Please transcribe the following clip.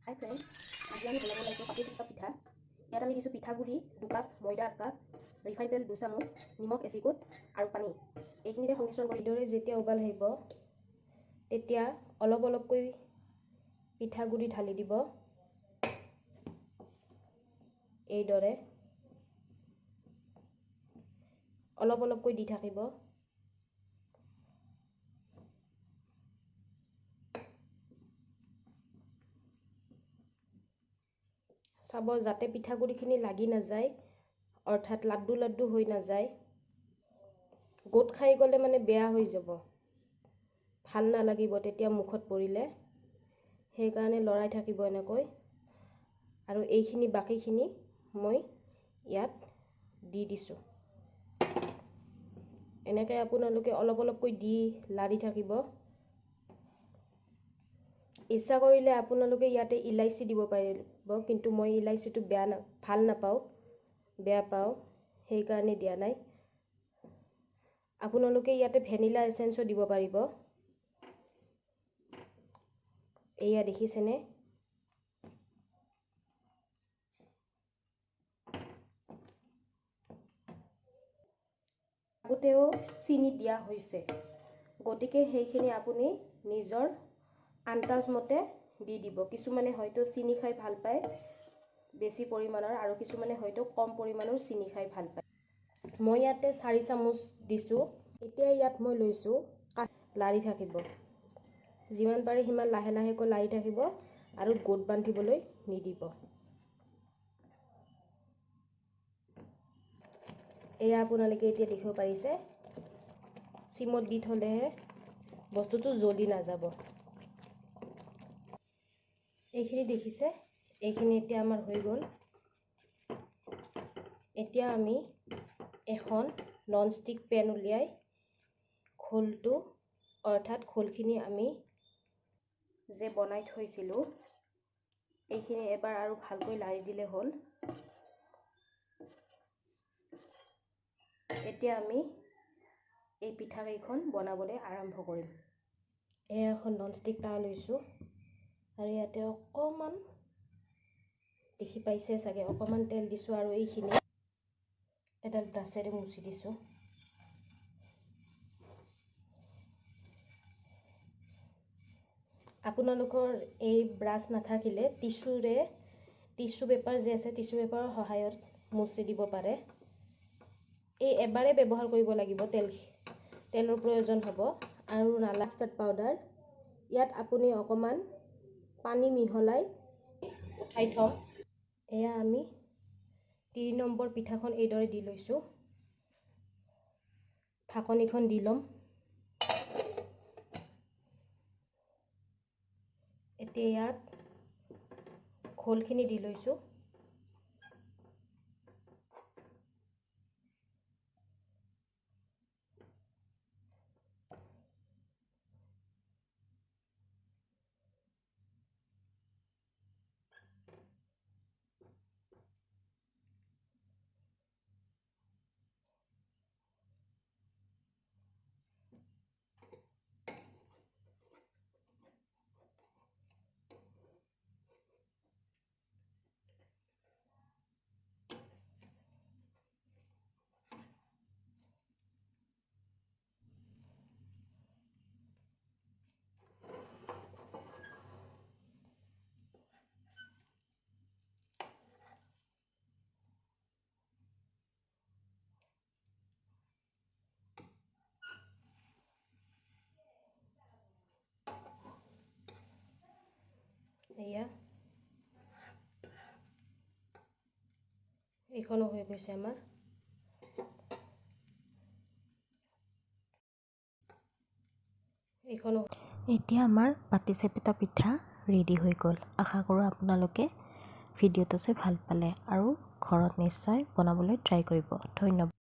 হাই friends, আজি আমি বনাব লাগিব পাতি টিকা পিঠা। ইয়াত আমি কিছু পিঠাগুড়ি 2 কাপ, ময়দা 1 কাপ, ৰিফাইন তেল 2 চামুচ, নিমখ এচিকুট আৰু পানী এইখিনিৰে সংমিশ্ৰণ কৰি দৰে যেতিয়া উবাল আহিব তেতিয়া অলপ অলপকৈ পিঠাগুড়ি ঢালি দিব। এইদৰে অলপ অলপকৈ দি থাকিব। চাব যাতে পিঠাগুড়িখিনি লাগি নাযায়, অৰ্থাৎ লাড্ডু লাড্ডু হৈ নাযায়। গোট খাই গ'লে মানে বেয়া হৈ যাব, ভাল নালাগিব তেতিয়া মুখত পৰিলে। সেইকাৰণে লৰাই থাকিব এনেকৈ। আৰু এইখিনি বাকীখিনি মই ইয়াত দি দিছোঁ। এনেকৈ আপোনালোকে অলপ অলপকৈ দি লাৰি থাকিব। ইচ্ছা কৰিলে আপোনালোকে ইয়াতে ইলাইচি দিব পাৰিব, কিন্তু মই ইলাইচিটো ভাল নাপাওঁ, বেয়া পাওঁ, সেইকাৰণে দিয়া নাই। আপোনালোকে ইয়াতে ভেনিলা এচেঞ্চো দিব পাৰিব। এয়া দেখিছেনে? আগতেও চিনি দিয়া হৈছে, গতিকে সেইখিনি আপুনি নিজৰ আন্দাজ মতে দি দিব। কিছুমানে হয়তো চিনি খাই ভাল পায় বেছি পৰিমাণৰ, আৰু কিছুমানে হয়তো কম পৰিমাণৰ চিনি খাই ভাল পায়। মই ইয়াতে 4 চামুচ দিছোঁ। এতিয়া ইয়াত মই লৈছোঁ, লাৰি থাকিব। যিমান পাৰে সিমান লাহে লাহেকৈ লাৰি থাকিব আৰু গোট বান্ধিবলৈ নিদিব। এয়া আপোনালোকে এতিয়া দেখিব পাৰিছে, চিমত দি থ'লেহে বস্তুটো জ্বলি নাযাব। এইখিনি দেখিছে, এইখিনি এতিয়া আমাৰ হৈ গ'ল। এতিয়া আমি এখন ননষ্টিক পেন উলিয়াই খোলটো, অৰ্থাৎ খোলখিনি আমি যে বনাই থৈছিলোঁ এইখিনি এবাৰ আৰু ভালকৈ লাৰি দিলে হ'ল। এতিয়া আমি এই পিঠাকেইখন বনাবলৈ আৰম্ভ কৰিম। এয়া এখন ননষ্টিক টাৱা লৈছোঁ আৰু ইয়াতে অকণমান দেখি পাইছে চাগে, অকণমান তেল দিছোঁ আৰু এইখিনি এডাল ব্ৰাছেৰে মুচি দিছোঁ। আপোনালোকৰ এই ব্ৰাছ নাথাকিলে টিচু পেপাৰ যে আছে, টিচু পেপাৰৰ সহায়ত মুচি দিব পাৰে। এই এবাৰে ব্যৱহাৰ কৰিব লাগিব, তেলৰ প্ৰয়োজন হ'ব। আৰু কাষ্টাৰ্ড পাউডাৰ ইয়াত আপুনি অকণমান পানী মিহলাই উঠাই থ'ম। এয়া আমি 3 নম্বৰ পিঠাখন এইদৰে দি লৈছোঁ। ঢাকনিখন দি ল'ম। এতিয়া ইয়াত খোলখিনি দি লৈছোঁ। এয়া এইখনো হৈ গৈছে আমাৰ। এতিয়া আমাৰ পাটিচেপিটা পিঠা ৰেডি হৈ গ'ল। আশা কৰোঁ আপোনালোকে ভিডিঅ'টো চাই ভাল পালে আৰু ঘৰত নিশ্চয় বনাবলৈ ট্ৰাই কৰিব। ধন্যবাদ।